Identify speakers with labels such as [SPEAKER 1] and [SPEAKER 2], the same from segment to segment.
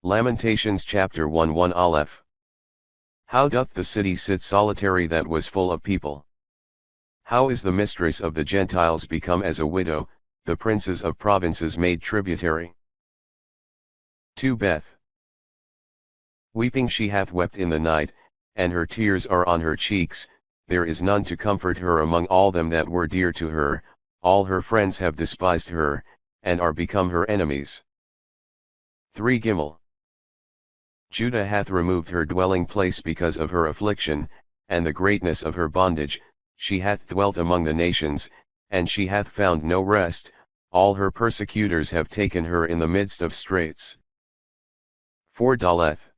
[SPEAKER 1] Lamentations chapter 1 Aleph. How doth the city sit solitary that was full of people? How is the mistress of the Gentiles become as a widow, the princes of provinces made tributary? 2 Beth. Weeping she hath wept in the night, and her tears are on her cheeks, there is none to comfort her among all them that were dear to her, all her friends have despised her, and are become her enemies. 3 Gimel. Judah hath removed her dwelling place because of her affliction, and the greatness of her bondage, she hath dwelt among the nations, and she hath found no rest, all her persecutors have taken her in the midst of straits. 4 Daleth.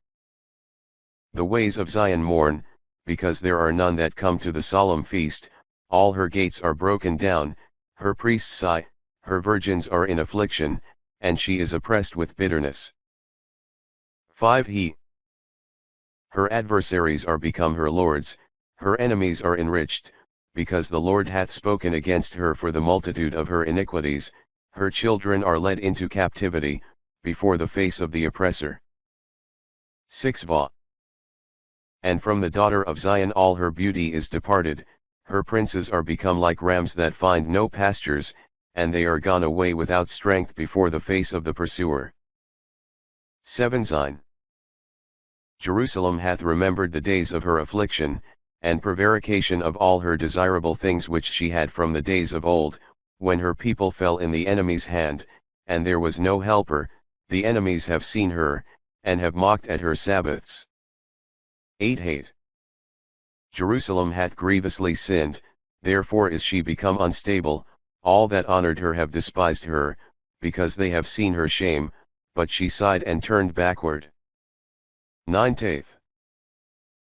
[SPEAKER 1] The ways of Zion mourn, because there are none that come to the solemn feast, all her gates are broken down, her priests sigh, her virgins are in affliction, and she is oppressed with bitterness. 5 He. Her adversaries are become her lords, her enemies are enriched, because the Lord hath spoken against her for the multitude of her iniquities, her children are led into captivity, before the face of the oppressor. 6 Va. And from the daughter of Zion all her beauty is departed, her princes are become like rams that find no pastures, and they are gone away without strength before the face of the pursuer. 7 Zin. Jerusalem hath remembered the days of her affliction, and prevarication of all her desirable things which she had from the days of old, when her people fell in the enemy's hand, and there was no helper, the enemies have seen her, and have mocked at her Sabbaths. 8 Hate. Jerusalem hath grievously sinned, therefore is she become unstable, all that honored her have despised her, because they have seen her shame, but she sighed and turned backward. 9 Taith.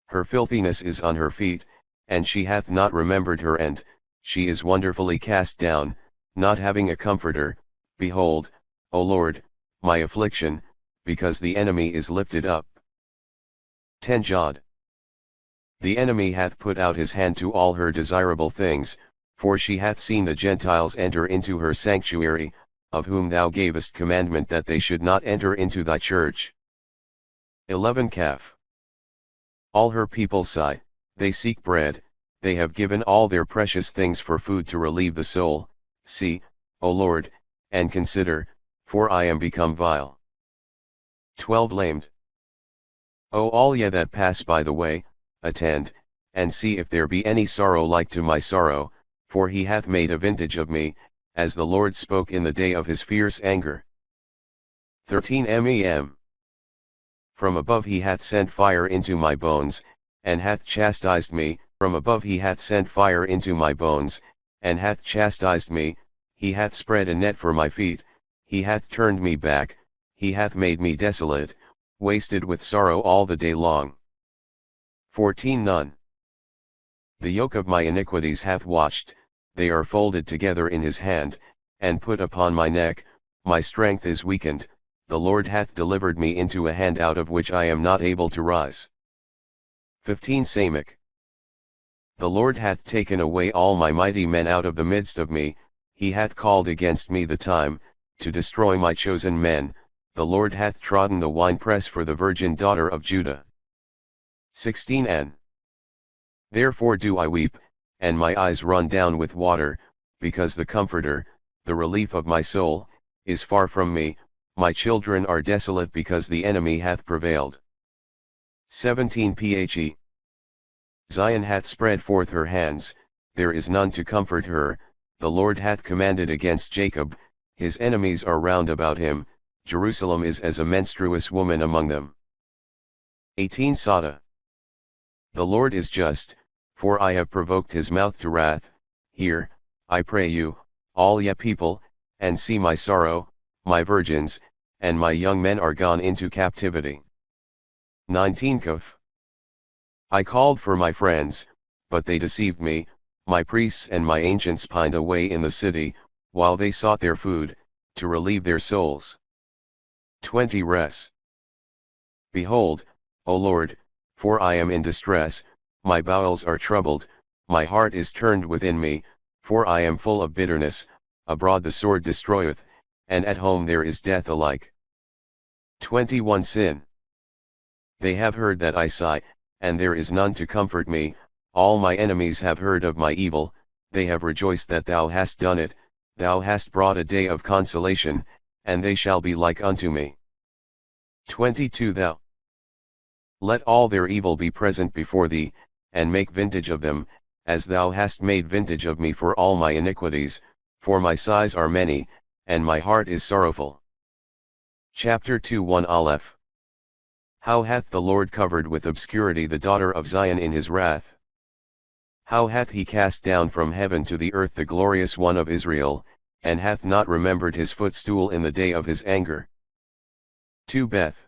[SPEAKER 1] Her filthiness is on her feet, and she hath not remembered her end, she is wonderfully cast down, not having a comforter, behold, O Lord, my affliction, because the enemy is lifted up. 10 Jod. The enemy hath put out his hand to all her desirable things, for she hath seen the Gentiles enter into her sanctuary, of whom thou gavest commandment that they should not enter into thy church. 11 Kaf. All her people sigh, they seek bread, they have given all their precious things for food to relieve the soul, see, O Lord, and consider, for I am become vile. 12 Lamed. O all ye that pass by the way, attend, and see if there be any sorrow like to my sorrow, for he hath made a vintage of me, as the Lord spoke in the day of his fierce anger. 13 Mem. From above he hath sent fire into my bones, and hath chastised me, from above he hath sent fire into my bones, and hath chastised me, he hath spread a net for my feet, he hath turned me back, he hath made me desolate, wasted with sorrow all the day long. 14 Nun. The yoke of my iniquities hath watched, they are folded together in his hand, and put upon my neck, my strength is weakened, the Lord hath delivered me into a hand out of which I am not able to rise. 15 Samach. The Lord hath taken away all my mighty men out of the midst of me, he hath called against me the time, to destroy my chosen men, the Lord hath trodden the winepress for the virgin daughter of Judah. 16 An. Therefore do I weep, and my eyes run down with water, because the Comforter, the relief of my soul, is far from me, my children are desolate because the enemy hath prevailed. 17 Phe. Zion hath spread forth her hands, there is none to comfort her, the Lord hath commanded against Jacob, his enemies are round about him, Jerusalem is as a menstruous woman among them. 18 Sada. The Lord is just, for I have provoked his mouth to wrath, hear, I pray you, all ye people, and see my sorrow, my virgins, and my young men are gone into captivity. 19 Kaf. I called for my friends, but they deceived me, my priests and my ancients pined away in the city, while they sought their food, to relieve their souls. 20 Res. Behold, O Lord, for I am in distress, my bowels are troubled, my heart is turned within me, for I am full of bitterness, abroad the sword destroyeth, and at home there is death alike. 21 Sin. They have heard that I sigh, and there is none to comfort me. All my enemies have heard of my evil, they have rejoiced that thou hast done it, thou hast brought a day of consolation, and they shall be like unto me. 22 Thou. Let all their evil be present before thee, and make vintage of them, as thou hast made vintage of me for all my iniquities, for my sighs are many, and my heart is sorrowful. Chapter 2 1 Aleph. How hath the Lord covered with obscurity the daughter of Zion in his wrath? How hath he cast down from heaven to the earth the glorious one of Israel, and hath not remembered his footstool in the day of his anger? 2 Beth.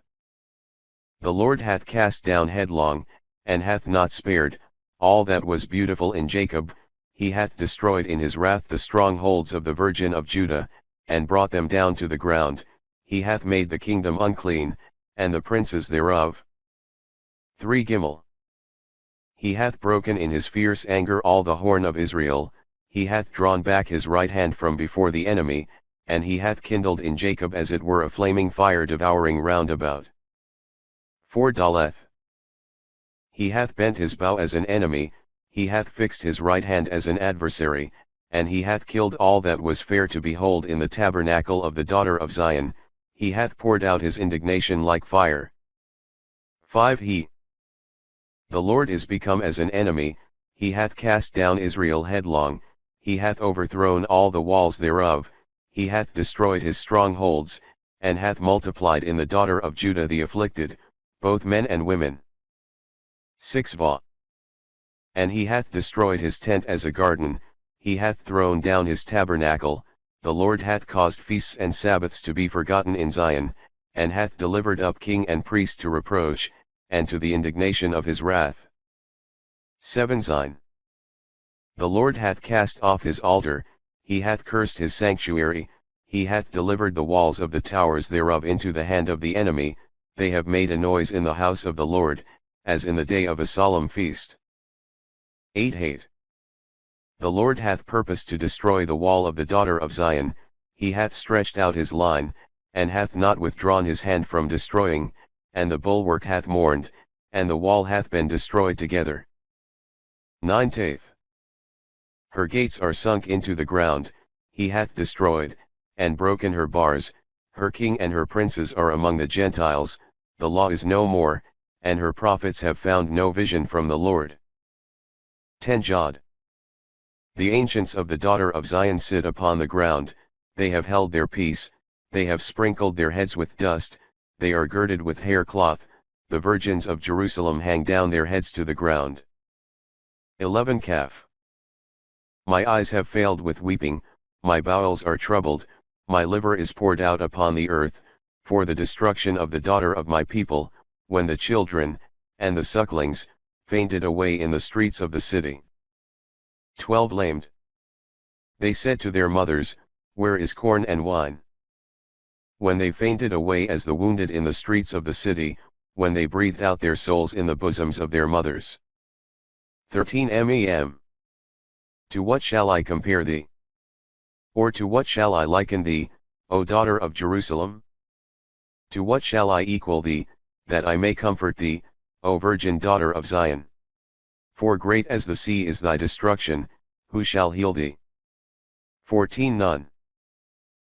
[SPEAKER 1] The Lord hath cast down headlong, and hath not spared, all that was beautiful in Jacob. He hath destroyed in his wrath the strongholds of the Virgin of Judah, and brought them down to the ground. He hath made the kingdom unclean, and the princes thereof. 3 Gimel. He hath broken in his fierce anger all the horn of Israel, he hath drawn back his right hand from before the enemy, and he hath kindled in Jacob as it were a flaming fire devouring round about. 4 Daleth. He hath bent his bow as an enemy, he hath fixed his right hand as an adversary, and he hath killed all that was fair to behold in the tabernacle of the daughter of Zion, he hath poured out his indignation like fire. 5 He. The Lord is become as an enemy, he hath cast down Israel headlong, he hath overthrown all the walls thereof, he hath destroyed his strongholds, and hath multiplied in the daughter of Judah the afflicted, both men and women. 6 Va. And he hath destroyed his tent as a garden, he hath thrown down his tabernacle, the Lord hath caused feasts and Sabbaths to be forgotten in Zion, and hath delivered up king and priest to reproach, and to the indignation of his wrath. 7 Zin. The Lord hath cast off his altar, he hath cursed his sanctuary, he hath delivered the walls of the towers thereof into the hand of the enemy, they have made a noise in the house of the Lord, as in the day of a solemn feast. 8 Hate. The Lord hath purposed to destroy the wall of the daughter of Zion, he hath stretched out his line, and hath not withdrawn his hand from destroying, and the bulwark hath mourned, and the wall hath been destroyed together. 9 Taith. Her gates are sunk into the ground, he hath destroyed, and broken her bars, her king and her princes are among the Gentiles, the law is no more, and her prophets have found no vision from the Lord. 10 Jod. The ancients of the daughter of Zion sit upon the ground, they have held their peace, they have sprinkled their heads with dust, they are girded with haircloth, the virgins of Jerusalem hang down their heads to the ground. 11 Kaf. My eyes have failed with weeping, my bowels are troubled, my liver is poured out upon the earth, for the destruction of the daughter of my people, when the children, and the sucklings, fainted away in the streets of the city. 12 Lamed. They said to their mothers, where is corn and wine? When they fainted away as the wounded in the streets of the city, when they breathed out their souls in the bosoms of their mothers. 13 Mem. To what shall I compare thee? Or to what shall I liken thee, O daughter of Jerusalem? To what shall I equal thee, that I may comfort thee, O virgin daughter of Zion? For great as the sea is thy destruction, who shall heal thee? 14 None.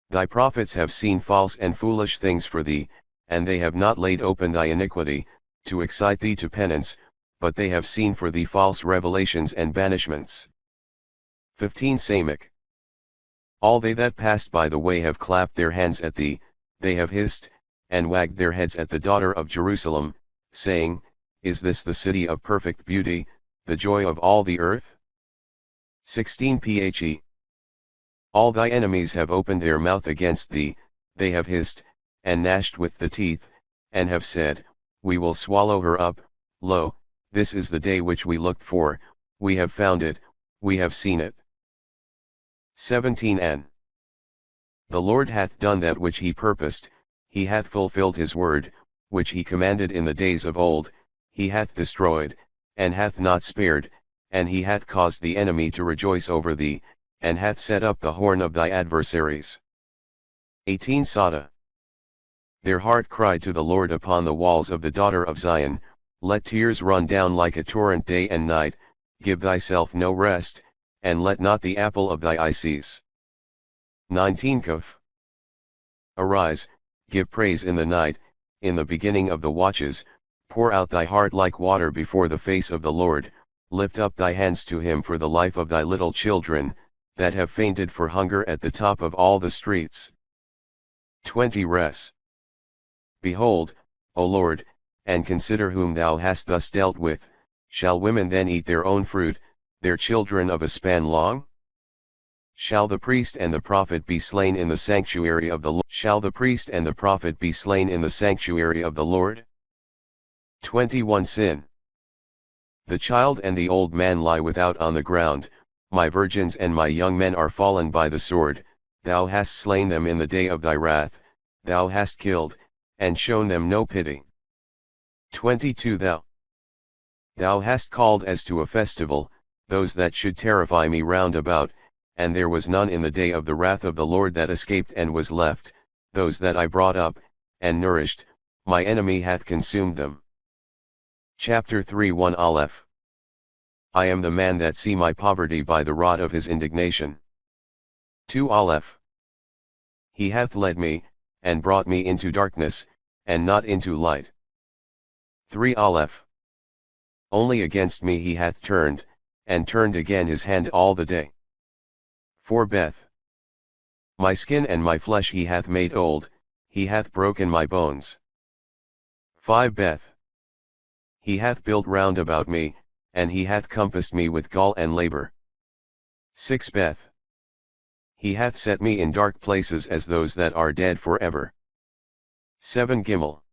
[SPEAKER 1] Thy prophets have seen false and foolish things for thee, and they have not laid open thy iniquity, to excite thee to penance, but they have seen for thee false revelations and banishments. 15 Samach. All they that passed by the way have clapped their hands at thee, they have hissed, and wagged their heads at the daughter of Jerusalem, saying, Is this the city of perfect beauty, the joy of all the earth? 16 Phe. All thy enemies have opened their mouth against thee, they have hissed, and gnashed with the teeth, and have said, We will swallow her up. Lo, this is the day which we looked for, we have found it, we have seen it. 17 An. The Lord hath done that which he purposed, he hath fulfilled his word, which he commanded in the days of old, he hath destroyed, and hath not spared, and he hath caused the enemy to rejoice over thee, and hath set up the horn of thy adversaries. 18 Sada. Their heart cried to the Lord upon the walls of the daughter of Zion, let tears run down like a torrent day and night, give thyself no rest, and let not the apple of thy eye cease. 19 Kuf. Arise, give praise in the night, in the beginning of the watches, pour out thy heart like water before the face of the Lord, lift up thy hands to him for the life of thy little children, that have fainted for hunger at the top of all the streets. 20 Res. Behold, O Lord, and consider whom thou hast thus dealt with, shall women then eat their own fruit, their children of a span long? Shall the priest and the prophet be slain in the sanctuary of the Lord? Shall the priest and the prophet be slain in the sanctuary of the Lord? 21 Sin. The child and the old man lie without on the ground, my virgins and my young men are fallen by the sword, thou hast slain them in the day of thy wrath, thou hast killed, and shown them no pity. 22 Thou hast called as to a festival, those that should terrify me round about, and there was none in the day of the wrath of the Lord that escaped and was left, those that I brought up, and nourished, my enemy hath consumed them. Chapter 3 1 Aleph. I am the man that see my poverty by the rod of his indignation. 2 Aleph. He hath led me, and brought me into darkness, and not into light. 3 Aleph. Only against me he hath turned, and turned again his hand all the day. 4 Beth. My skin and my flesh he hath made old, he hath broken my bones. 5 Beth. He hath built round about me, and he hath compassed me with gall and labor. 6 Beth. He hath set me in dark places as those that are dead forever. 7 Gimel.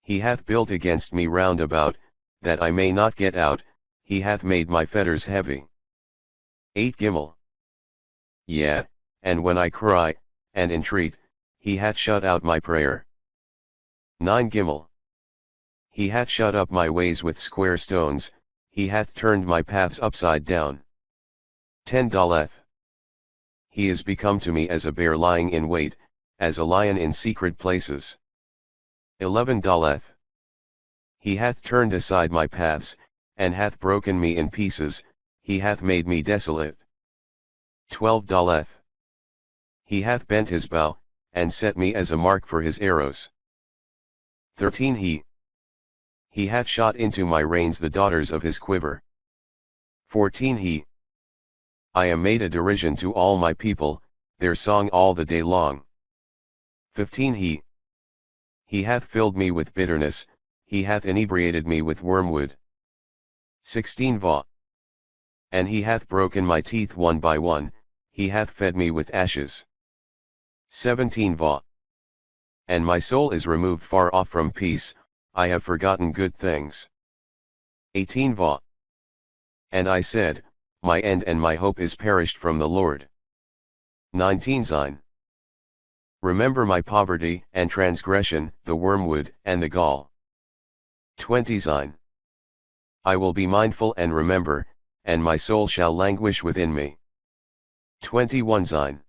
[SPEAKER 1] He hath built against me round about, that I may not get out, he hath made my fetters heavy. 8 Gimel. Yea, and when I cry, and entreat, he hath shut out my prayer. 9 Gimel. He hath shut up my ways with square stones, he hath turned my paths upside down. 10 Daleth. He is become to me as a bear lying in wait, as a lion in secret places. 11 Daleth. He hath turned aside my paths, and hath broken me in pieces, he hath made me desolate. 12 Daleth. He hath bent his bow, and set me as a mark for his arrows. 13 He hath shot into my reins the daughters of his quiver. 14 I am made a derision to all my people, their song all the day long. 15 He hath filled me with bitterness, he hath inebriated me with wormwood. 16 Va. And he hath broken my teeth one by one, he hath fed me with ashes. 17 Va. And my soul is removed far off from peace, I have forgotten good things. 18 Va. And I said, my end and my hope is perished from the Lord. 19 Zine. Remember my poverty and transgression, the wormwood and the gall. 20 Zine. I will be mindful and remember, and my soul shall languish within me. 21 Zine.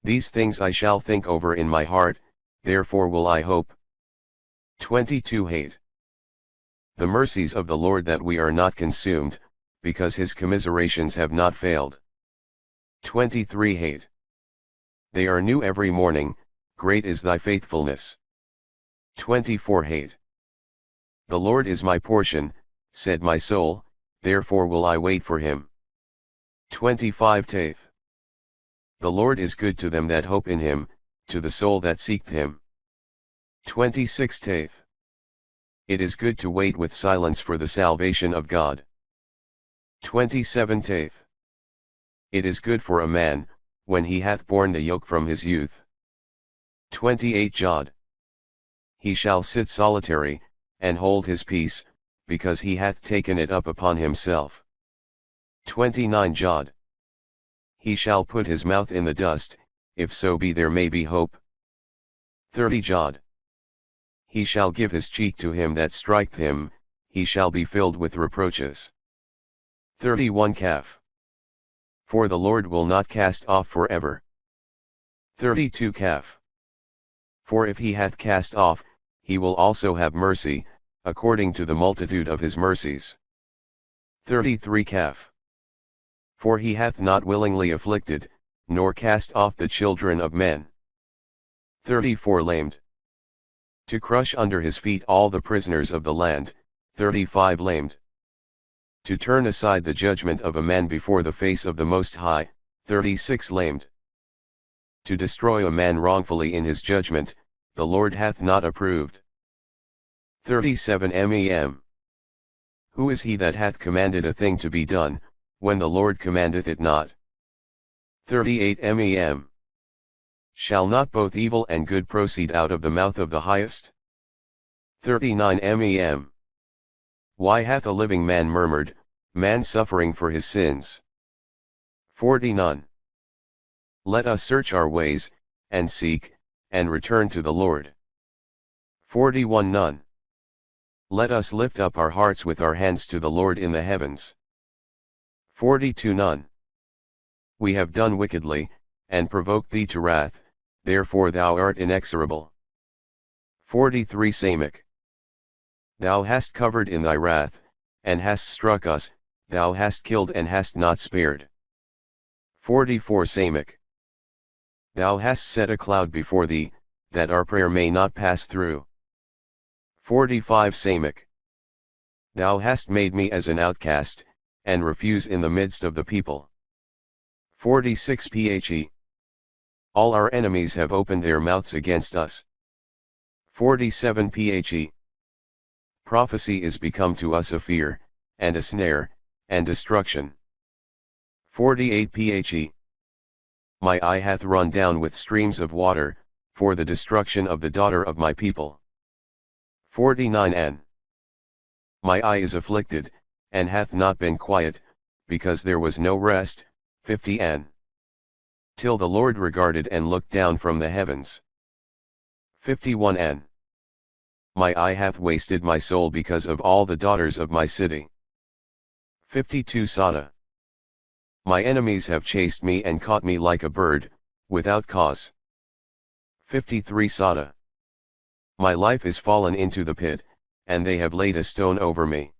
[SPEAKER 1] These things I shall think over in my heart, therefore will I hope. 22 Hate. The mercies of the Lord that we are not consumed, because his commiserations have not failed. 23 Hate. They are new every morning, great is thy faithfulness. 24 Hate. The Lord is my portion, said my soul, therefore will I wait for him. 25 Taith. The Lord is good to them that hope in him, to the soul that seeketh him. 26 Taith. It is good to wait with silence for the salvation of God. 27 Taith. It is good for a man, when he hath borne the yoke from his youth. 28 Jod. He shall sit solitary, and hold his peace, because he hath taken it up upon himself. 29 Jod. He shall put his mouth in the dust, if so be there may be hope. 30 Jod. He shall give his cheek to him that striketh him, he shall be filled with reproaches. 31 Kaf. For the Lord will not cast off forever. 32 Kaf. For if he hath cast off, he will also have mercy, according to the multitude of his mercies. 33 Kaf. For he hath not willingly afflicted, nor cast off the children of men. 34 Lamed. To crush under his feet all the prisoners of the land. 35 Lamed. To turn aside the judgment of a man before the face of the Most High. 36 Lamed. To destroy a man wrongfully in his judgment, the Lord hath not approved. 37 Mem. Who is he that hath commanded a thing to be done, when the Lord commandeth it not? 38 Mem. Shall not both evil and good proceed out of the mouth of the Highest? 39 Mem. Why hath a living man murmured, man suffering for his sins? 40 None. Let us search our ways, and seek, and return to the Lord. 41 None. Let us lift up our hearts with our hands to the Lord in the heavens. 42 None. We have done wickedly, and provoked thee to wrath, therefore thou art inexorable. 43 Samach. Thou hast covered in thy wrath, and hast struck us, thou hast killed and hast not spared. 44 Samach. Thou hast set a cloud before thee, that our prayer may not pass through. 45 Samach. Thou hast made me as an outcast, and refuse in the midst of the people. 46 Phe. All our enemies have opened their mouths against us. 47 Phe. Prophecy is become to us a fear, and a snare, and destruction. 48 Phe. My eye hath run down with streams of water, for the destruction of the daughter of my people. 49 N. My eye is afflicted, and hath not been quiet, because there was no rest. 50 N. Till the Lord regarded and looked down from the heavens. 51 N. My eye hath wasted my soul because of all the daughters of my city. 52 Sada. My enemies have chased me and caught me like a bird, without cause. 53 Sada. My life is fallen into the pit, and they have laid a stone over me.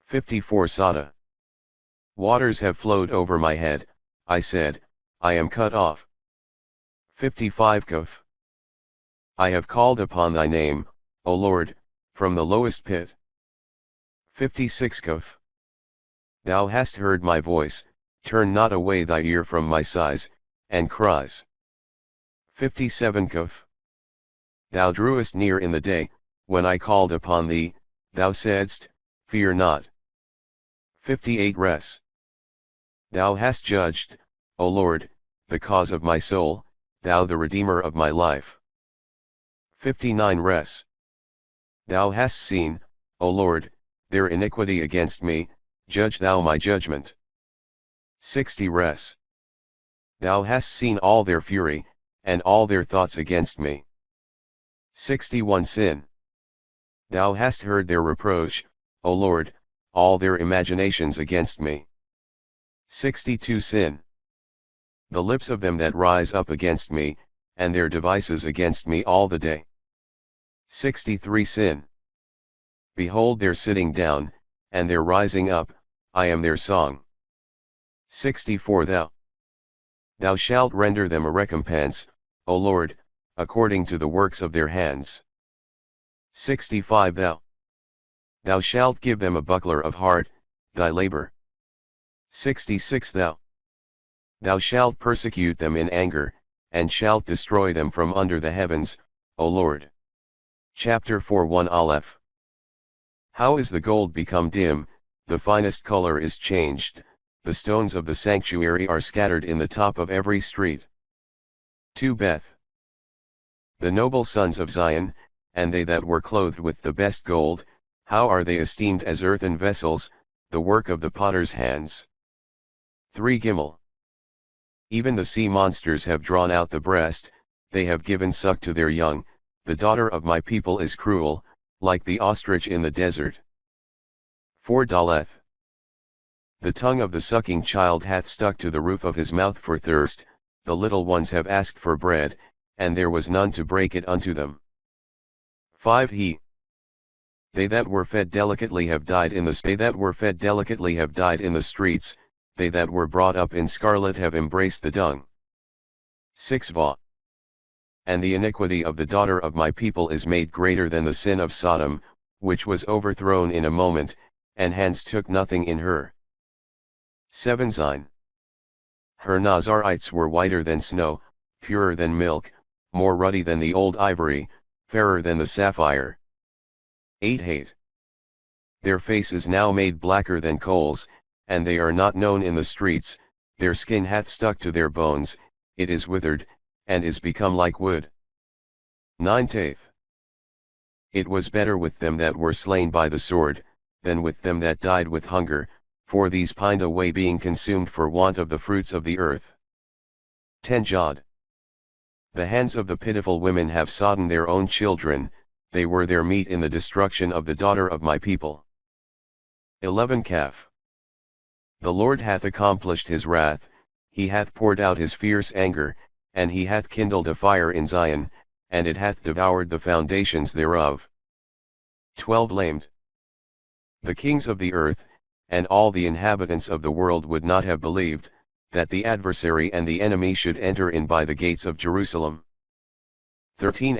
[SPEAKER 1] 54 Sada. Waters have flowed over my head, I said, I am cut off. 55 Kaf. I have called upon thy name, O Lord, from the lowest pit. 56 Kaf. Thou hast heard my voice, turn not away thy ear from my sighs, and cries. 57 Kaf. Thou drewest near in the day, when I called upon thee, thou saidst, fear not. 58 Res. Thou hast judged, O Lord, the cause of my soul, thou the Redeemer of my life. 59 Res. Thou hast seen, O Lord, their iniquity against me, judge thou my judgment. 60 Res. Thou hast seen all their fury, and all their thoughts against me. 61 Sin. Thou hast heard their reproach, O Lord, all their imaginations against me. 62 Sin. The lips of them that rise up against me, and their devices against me all the day. 63 Sin. Behold their sitting down, and their rising up, I am their song. 64 Thou. Thou shalt render them a recompense, O Lord, according to the works of their hands. 65 Thou. Thou shalt give them a buckler of heart, thy labor. 66 Thou. Thou shalt persecute them in anger, and shalt destroy them from under the heavens, O Lord. Chapter 4:1 Aleph. How is the gold become dim, the finest color is changed, the stones of the sanctuary are scattered in the top of every street. 2 Beth. The noble sons of Zion, and they that were clothed with the best gold, how are they esteemed as earthen vessels, the work of the potter's hands. 3 Gimel. Even the sea monsters have drawn out the breast, they have given suck to their young, the daughter of my people is cruel, like the ostrich in the desert. 4 Daleth. The tongue of the sucking child hath stuck to the roof of his mouth for thirst, the little ones have asked for bread, and there was none to break it unto them. 5. They that were fed delicately have died in the streets, they that were brought up in scarlet have embraced the dung. 6. And the iniquity of the daughter of my people is made greater than the sin of Sodom, which was overthrown in a moment, and hands took nothing in her. 7. Her Nazarites were whiter than snow, purer than milk, more ruddy than the old ivory, fairer than the sapphire. 8. Their face is now made blacker than coals, and they are not known in the streets, their skin hath stuck to their bones, it is withered, and is become like wood. 9. It was better with them that were slain by the sword, than with them that died with hunger, for these pined away being consumed for want of the fruits of the earth. 10. The hands of the pitiful women have sodden their own children, they were their meat in the destruction of the daughter of my people. 11. The Lord hath accomplished his wrath, he hath poured out his fierce anger, and he hath kindled a fire in Zion, and it hath devoured the foundations thereof. 12. The kings of the earth, and all the inhabitants of the world would not have believed, that the adversary and the enemy should enter in by the gates of Jerusalem. 13.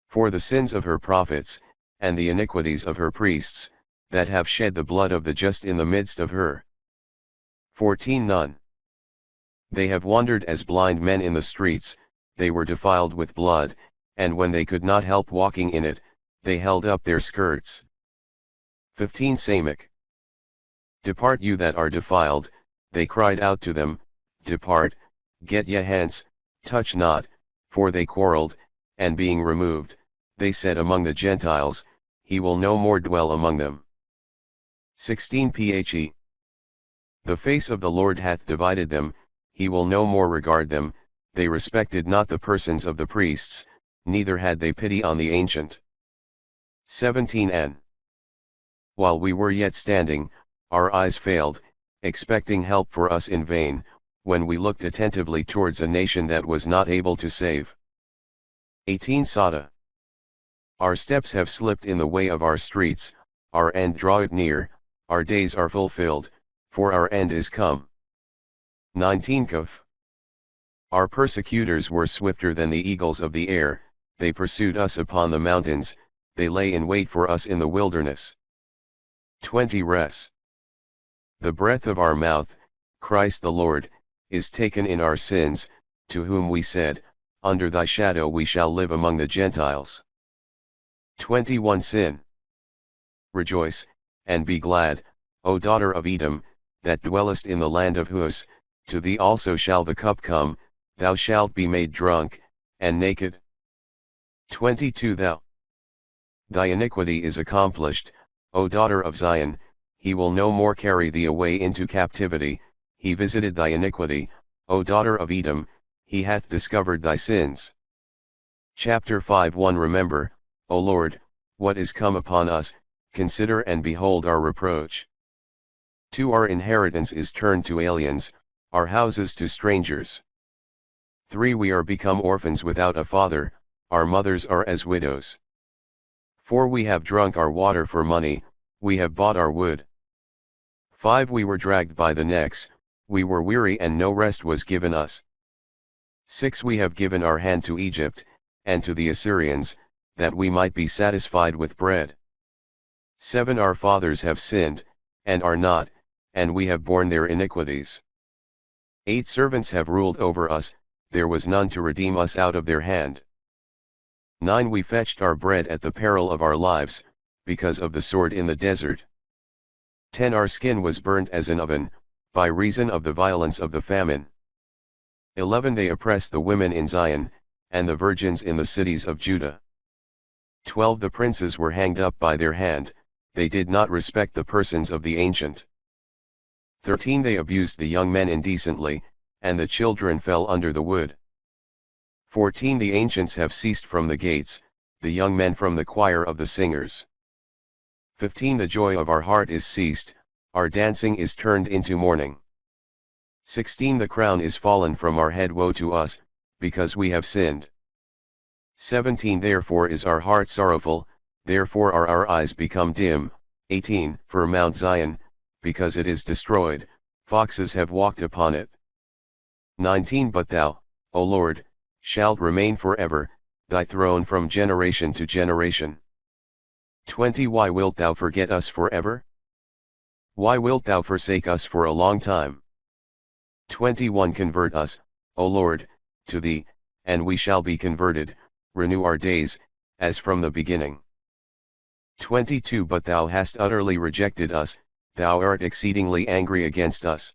[SPEAKER 1] For the sins of her prophets, and the iniquities of her priests, that have shed the blood of the just in the midst of her. 14. None. They have wandered as blind men in the streets, they were defiled with blood, and when they could not help walking in it, they held up their skirts. 15. Depart you that are defiled, they cried out to them, Depart, get ye hence, touch not, for they quarreled, and being removed, they said among the Gentiles, he will no more dwell among them. 16. The face of the Lord hath divided them, he will no more regard them, they respected not the persons of the priests, neither had they pity on the ancient. 17. While we were yet standing, our eyes failed, expecting help for us in vain, when we looked attentively towards a nation that was not able to save. 18. Our steps have slipped in the way of our streets, our end draweth near, our days are fulfilled, for our end is come. 19. Our persecutors were swifter than the eagles of the air, they pursued us upon the mountains, they lay in wait for us in the wilderness. 20. The breath of our mouth, Christ the Lord, is taken in our sins, to whom we said, under thy shadow we shall live among the Gentiles. 21. Rejoice, and be glad, O daughter of Edom, that dwellest in the land of Hus, to thee also shall the cup come, thou shalt be made drunk, and naked. 22. Thy iniquity is accomplished, O daughter of Zion, he will no more carry thee away into captivity, he visited thy iniquity, O daughter of Edom, he hath discovered thy sins. Chapter 5. 1. Remember, O Lord, what is come upon us, consider and behold our reproach. 2. Our inheritance is turned to aliens, our houses to strangers. 3. We are become orphans without a father, our mothers are as widows. 4. We have drunk our water for money, we have bought our wood. 5. We were dragged by the necks, we were weary and no rest was given us. 6. We have given our hand to Egypt, and to the Assyrians, that we might be satisfied with bread. 7. Our fathers have sinned, and are not, and we have borne their iniquities. 8. Servants have ruled over us, there was none to redeem us out of their hand. 9. We fetched our bread at the peril of our lives, because of the sword in the desert. 10. Our skin was burnt as an oven, by reason of the violence of the famine. 11. They oppressed the women in Zion, and the virgins in the cities of Judah. 12. The princes were hanged up by their hand, they did not respect the persons of the ancient. 13. They abused the young men indecently, and the children fell under the wood. 14. The ancients have ceased from the gates, the young men from the choir of the singers. 15. The joy of our heart is ceased, our dancing is turned into mourning. 16. The crown is fallen from our head, woe to us, because we have sinned. 17 Therefore is our heart sorrowful, therefore are our eyes become dim. 18 For Mount Zion, because it is destroyed, foxes have walked upon it. 19 But thou, O Lord, shalt remain forever, thy throne from generation to generation. 20 Why wilt thou forget us forever? Why wilt thou forsake us for a long time? 21 Convert us, O Lord, to thee, and we shall be converted, renew our days, as from the beginning. 22 But thou hast utterly rejected us, thou art exceedingly angry against us.